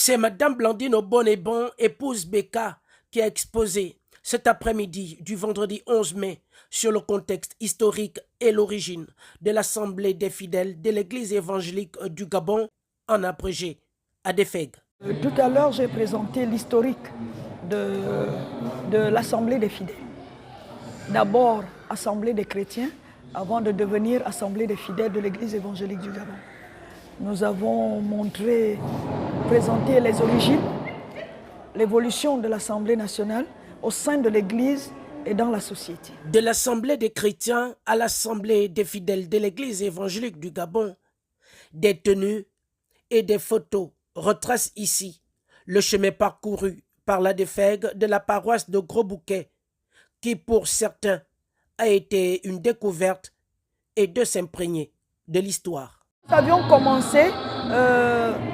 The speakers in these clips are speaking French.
C'est Madame Blandine Obonebon, épouse Becca, qui a exposé cet après-midi du vendredi 11 mai sur le contexte historique et l'origine de l'Assemblée des fidèles de l'Église évangélique du Gabon, en abrégé, à Defeg. Tout à l'heure, j'ai présenté l'historique de l'Assemblée des fidèles. D'abord, Assemblée des chrétiens, avant de devenir Assemblée des fidèles de l'Église évangélique du Gabon. Nous avons présenté les origines, l'évolution de l'Assemblée nationale au sein de l'Église et dans la société. De l'Assemblée des chrétiens à l'Assemblée des fidèles de l'Église évangélique du Gabon, des tenues et des photos retracent ici le chemin parcouru par la Defeg de la paroisse de Gros Bouquet, qui pour certains a été une découverte et de s'imprégner de l'histoire. Nous avions commencé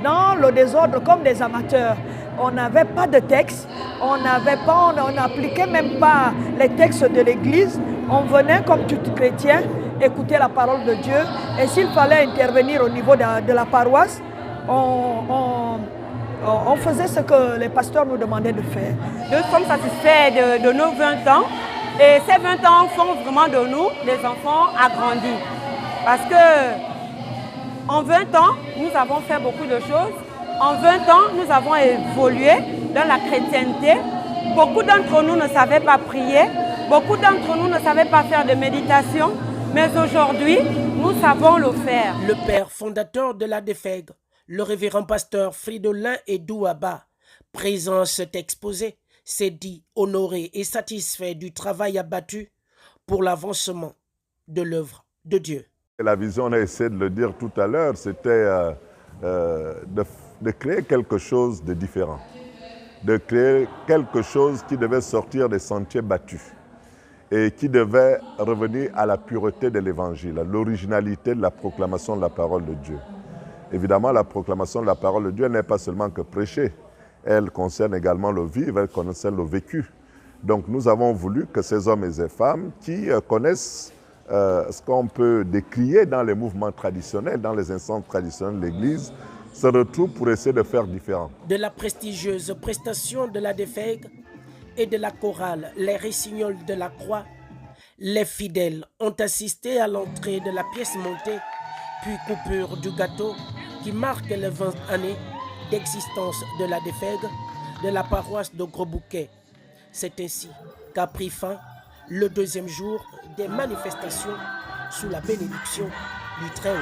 dans le désordre comme des amateurs. On n'avait pas de texte, on n'appliquait même pas les textes de l'Église. On venait comme tout chrétien écouter la parole de Dieu. Et s'il fallait intervenir au niveau de la paroisse, on faisait ce que les pasteurs nous demandaient de faire. Nous sommes satisfaits de nos 20 ans. Et ces 20 ans font vraiment de nous des enfants agrandis. Parce que en 20 ans, nous avons fait beaucoup de choses. En 20 ans, nous avons évolué dans la chrétienté. Beaucoup d'entre nous ne savaient pas prier. Beaucoup d'entre nous ne savaient pas faire de méditation. Mais aujourd'hui, nous savons le faire. Le père fondateur de la Defeg, le révérend pasteur Fridolin Edouaba, présent à cet exposé, s'est dit honoré et satisfait du travail abattu pour l'avancement de l'œuvre de Dieu. La vision, on a essayé de le dire tout à l'heure, c'était de créer quelque chose de différent, de créer quelque chose qui devait sortir des sentiers battus et qui devait revenir à la pureté de l'Évangile, à l'originalité de la proclamation de la parole de Dieu. Évidemment, la proclamation de la parole de Dieu n'est pas seulement que prêcher, elle concerne également le vivre, elle concerne le vécu. Donc nous avons voulu que ces hommes et ces femmes qui connaissent ce qu'on peut décrier dans les mouvements traditionnels, dans les instances traditionnelles de l'Église, se retrouvent pour essayer de faire différent. De la prestigieuse prestation de la Defeg et de la chorale Les Rossignols de la Croix, les fidèles ont assisté à l'entrée de la pièce montée, puis coupure du gâteau qui marque les 20 années d'existence de la Defeg de la paroisse de Gros Bouquet. C'est ainsi qu'a pris fin le deuxième jour des manifestations sous la bénédiction du Très-Haut.